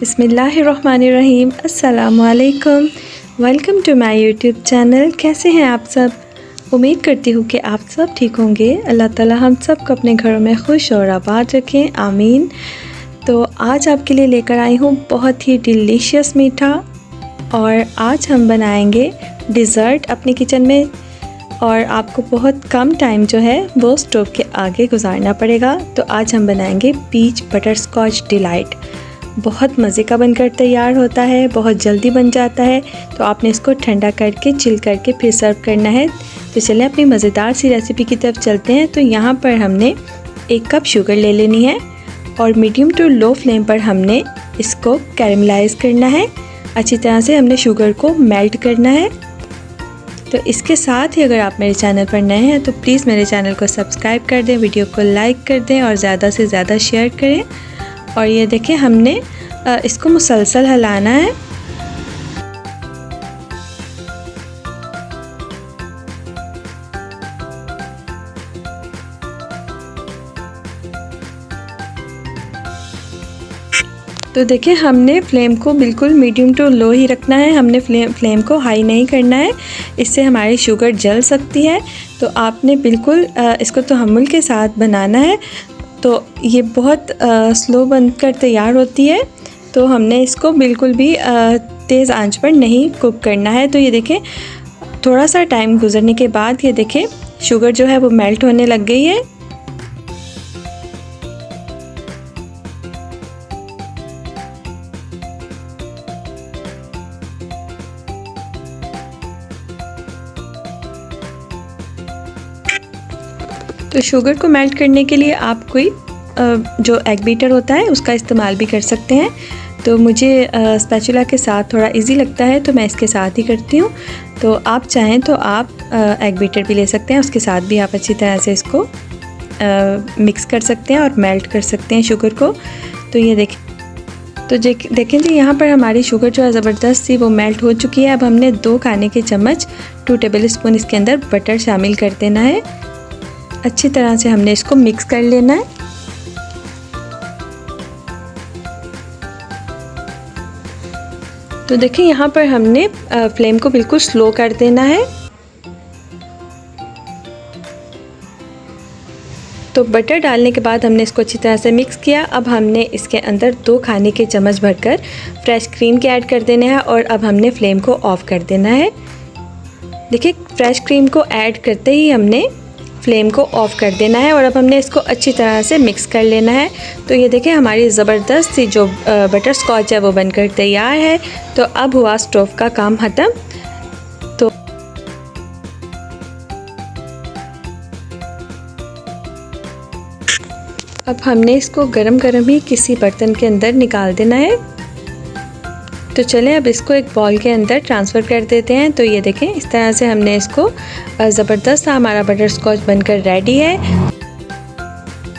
बिस्मिल्लाहिर्रहमानिर्रहीम। अस्सलामुअलैकुम। Welcome to my YouTube channel. कैसे हैं आप सब? उम्मीद करती हूँ कि आप सब ठीक होंगे। अल्लाह ताला हम सब को अपने घरों में खुश और आबाद रखें, आमीन। तो आज आपके लिए लेकर आई हूँ बहुत ही डिलीशियस मीठा, और आज हम बनाएंगे डिज़र्ट अपने किचन में। और आपको बहुत कम टाइम जो है वो स्टोव के आगे गुजारना पड़ेगा। तो आज हम बनाएंगे पीच बटर स्कॉच डिलाइट। बहुत मज़े का बनकर तैयार होता है, बहुत जल्दी बन जाता है। तो आपने इसको ठंडा करके चिल करके फिर सर्व करना है। तो चलें अपनी मज़ेदार सी रेसिपी की तरफ चलते हैं। तो यहाँ पर हमने 1 कप शुगर ले लेनी है और मीडियम टू लो फ्लेम पर हमने इसको कैरमलाइज़ करना है। अच्छी तरह से हमने शुगर को मेल्ट करना है। तो इसके साथ ही अगर आप मेरे चैनल पर नए हैं तो प्लीज़ मेरे चैनल को सब्सक्राइब कर दें, वीडियो को लाइक कर दें और ज़्यादा से ज़्यादा शेयर करें। और ये देखें, हमने इसको मुसलसल हिलाना है। तो देखिए, हमने फ्लेम को बिल्कुल मीडियम टू लो ही रखना है। हमने फ्लेम को हाई नहीं करना है, इससे हमारी शुगर जल सकती है। तो आपने बिल्कुल इसको तहम्मुल के साथ बनाना है। तो ये बहुत स्लो बनकर तैयार होती है। तो हमने इसको बिल्कुल भी तेज़ आंच पर नहीं कुक करना है। तो ये देखें, थोड़ा सा टाइम गुजरने के बाद ये देखें शुगर जो है वो मेल्ट होने लग गई है। तो शुगर को मेल्ट करने के लिए आप कोई जो एग बीटर होता है उसका इस्तेमाल भी कर सकते हैं। तो मुझे स्पैचुला के साथ थोड़ा इजी लगता है, तो मैं इसके साथ ही करती हूँ। तो आप चाहें तो आप एग बीटर भी ले सकते हैं, उसके साथ भी आप अच्छी तरह से इसको मिक्स कर सकते हैं और मेल्ट कर सकते हैं शुगर को। तो ये देखें जी, यहाँ पर हमारी शुगर जो है ज़बरदस्त सी वो मेल्ट हो चुकी है। अब हमने 2 खाने के चम्मच 2 टेबल स्पून इसके अंदर बटर शामिल कर देना है। अच्छी तरह से हमने इसको मिक्स कर लेना है। तो देखिए, यहाँ पर हमने फ्लेम को बिल्कुल स्लो कर देना है। तो बटर डालने के बाद हमने इसको अच्छी तरह से मिक्स किया। अब हमने इसके अंदर 2 खाने के चम्मच भरकर फ्रेश क्रीम के ऐड कर देना है और अब हमने फ्लेम को ऑफ़ कर देना है। देखिए, फ्रेश क्रीम को ऐड करते ही हमने फ्लेम को ऑफ़ कर देना है और अब हमने इसको अच्छी तरह से मिक्स कर लेना है। तो ये देखें, हमारी ज़बरदस्त सी जो बटर स्कॉच है वो बनकर तैयार है। तो अब हुआ स्टोव का काम ख़त्म। तो अब हमने इसको गरम गरम ही किसी बर्तन के अंदर निकाल देना है। तो चलें अब इसको एक बॉल के अंदर ट्रांसफ़र कर देते हैं। तो ये देखें, इस तरह से हमने इसको ज़बरदस्त सा हमारा बटर स्कॉच बनकर रेडी है।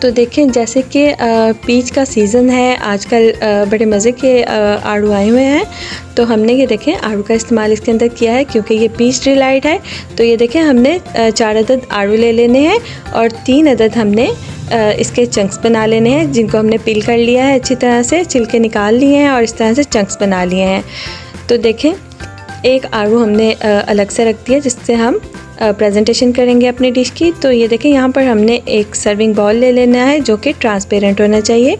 तो देखें, जैसे कि पीच का सीज़न है आजकल, बड़े मज़े के आड़ू आए हुए हैं। तो हमने ये देखें आड़ू का इस्तेमाल इसके अंदर किया है क्योंकि ये पीच डिलाइट है। तो ये देखें, हमने 4 अदद आड़ू ले लेने हैं और 3 अदद हमने इसके चंक्स बना लेने हैं, जिनको हमने पील कर लिया है, अच्छी तरह से छिलके निकाल लिए हैं और इस तरह से चंक्स बना लिए हैं। तो देखें, एक आड़ू हमने अलग से रख दिया जिससे हम प्रेजेंटेशन करेंगे अपनी डिश की। तो ये देखें, यहाँ पर हमने एक सर्विंग बाउल ले लेना है जो कि ट्रांसपेरेंट होना चाहिए।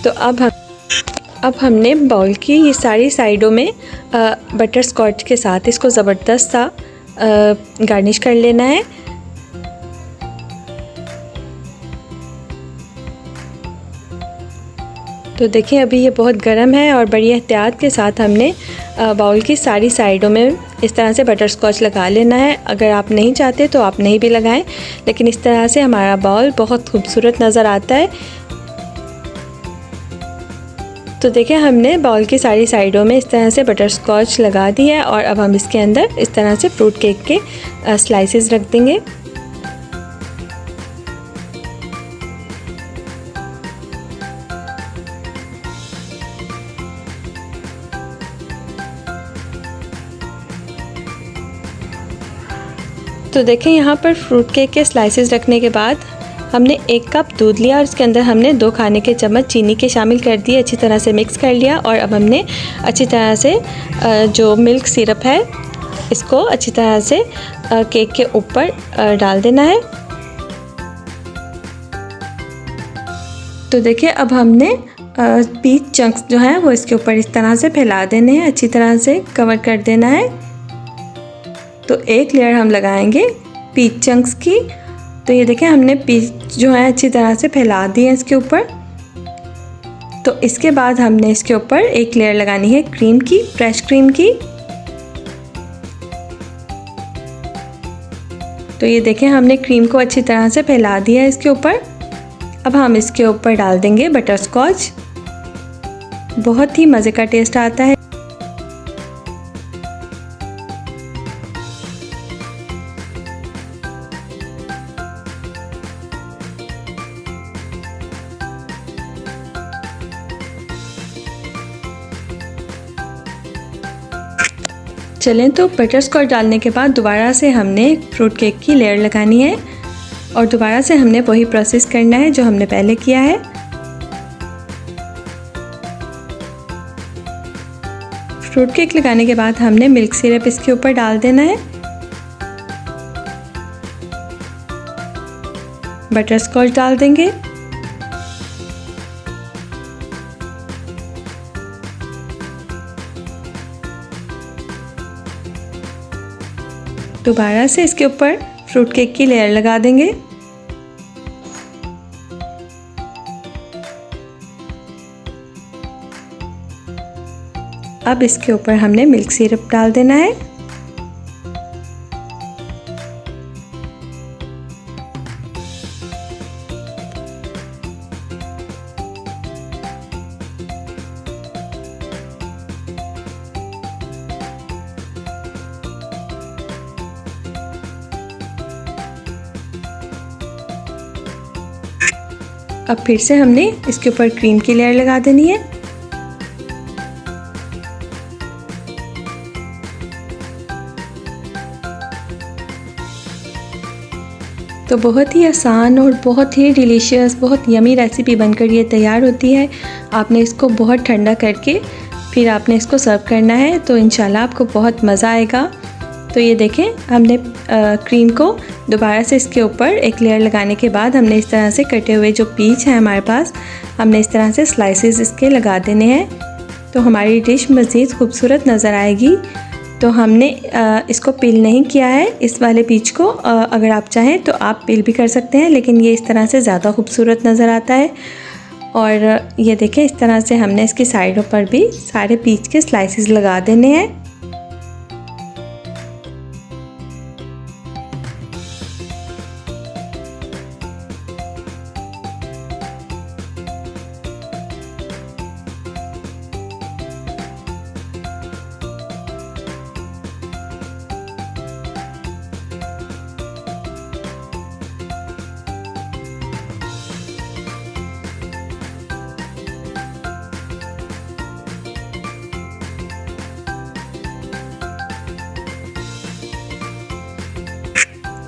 तो अब हमने बाउल की ये सारी साइडों में बटर स्कॉच के साथ इसको ज़बरदस्त सा गार्निश कर लेना है। तो देखिए, अभी ये बहुत गर्म है और बड़ी एहतियात के साथ हमने बाउल की सारी साइडों में इस तरह से बटर स्कॉच लगा लेना है। अगर आप नहीं चाहते तो आप नहीं भी लगाएं, लेकिन इस तरह से हमारा बाउल बहुत खूबसूरत नज़र आता है। तो देखिए, हमने बाउल की सारी साइडों में इस तरह से बटर स्कॉच लगा दी है और अब हम इसके अंदर इस तरह से फ्रूट केक के स्लाइसेस रख देंगे। तो देखें, यहाँ पर फ्रूट केक के स्लाइसेस रखने के बाद हमने 1 कप दूध लिया और इसके अंदर हमने 2 खाने के चम्मच चीनी के शामिल कर दिए, अच्छी तरह से मिक्स कर लिया। और अब हमने अच्छी तरह से जो मिल्क सिरप है इसको अच्छी तरह से केक के ऊपर डाल देना है। तो देखिए अब हमने पीच चंक्स जो हैं वो इसके ऊपर इस तरह से फैला देने हैं, अच्छी तरह से कवर कर देना है। तो एक लेयर हम लगाएंगे पीच चंक्स की। तो ये देखें हमने पीच जो है अच्छी तरह से फैला दी है इसके ऊपर। तो इसके बाद हमने इसके ऊपर एक लेयर लगानी है क्रीम की, फ्रेश क्रीम की। तो ये देखें हमने क्रीम को अच्छी तरह से फैला दिया है इसके ऊपर। अब हम इसके ऊपर डाल देंगे बटर स्कॉच। बहुत ही मज़े का टेस्ट आता है। चलें तो बटर स्कॉच डालने के बाद दोबारा से हमने फ्रूट केक की लेयर लगानी है और दोबारा से हमने वही प्रोसेस करना है जो हमने पहले किया है। फ्रूट केक लगाने के बाद हमने मिल्क सिरप इसके ऊपर डाल देना है, बटर स्कॉच डाल देंगे, दोबारा से इसके ऊपर फ्रूट केक की लेयर लगा देंगे। अब इसके ऊपर हमने मिल्क सिरप डाल देना है। अब फिर से हमने इसके ऊपर क्रीम की लेयर लगा देनी है। तो बहुत ही आसान और बहुत ही डिलीशियस, बहुत यमी रेसिपी बनकर ये तैयार होती है। आपने इसको बहुत ठंडा करके फिर आपने इसको सर्व करना है, तो इंशाल्लाह आपको बहुत मज़ा आएगा। तो ये देखें हमने क्रीम को दोबारा से इसके ऊपर एक लेयर लगाने के बाद हमने इस तरह से कटे हुए जो पीच हैं हमारे पास, हमने इस तरह से स्लाइसेस इसके लगा देने हैं। तो हमारी डिश मज़ीद खूबसूरत नज़र आएगी। तो हमने इसको पील नहीं किया है इस वाले पीच को। अगर आप चाहें तो आप पील भी कर सकते हैं, लेकिन ये इस तरह से ज़्यादा खूबसूरत नज़र आता है। और ये देखें इस तरह से हमने इसकी साइडों पर भी सारे पीच के स्लाइसेस लगा देने हैं।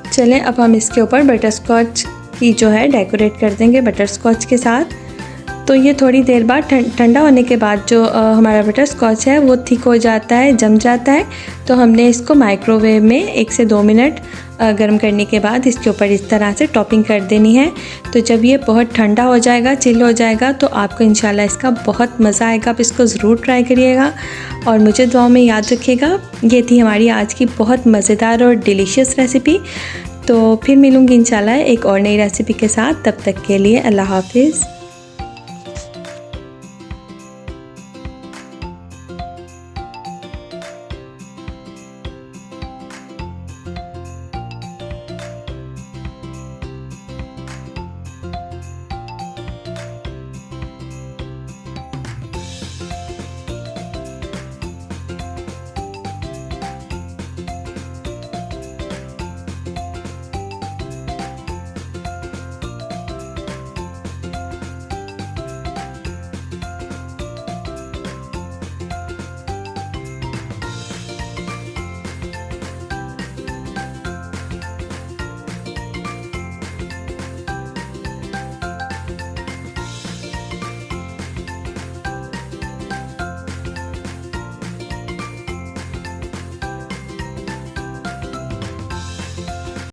चलें अब हम इसके ऊपर बटर स्कॉच की जो है डेकोरेट कर देंगे बटर स्कॉच के साथ। तो ये थोड़ी देर बाद ठंडा होने के बाद जो हमारा बटर स्कॉच है वो थिक हो जाता है, जम जाता है। तो हमने इसको माइक्रोवेव में 1 से 2 मिनट गर्म करने के बाद इसके ऊपर इस तरह से टॉपिंग कर देनी है। तो जब ये बहुत ठंडा हो जाएगा, चिल हो जाएगा, तो आपको इंशाल्लाह इसका बहुत मज़ा आएगा। आप इसको ज़रूर ट्राई करिएगा और मुझे दुआ में याद रखिएगा। ये थी हमारी आज की बहुत मज़ेदार और डिलीशियस रेसिपी। तो फिर मिलूँगी इंशाल्लाह एक और नई रेसिपी के साथ। तब तक के लिए अल्लाह हाफिज़।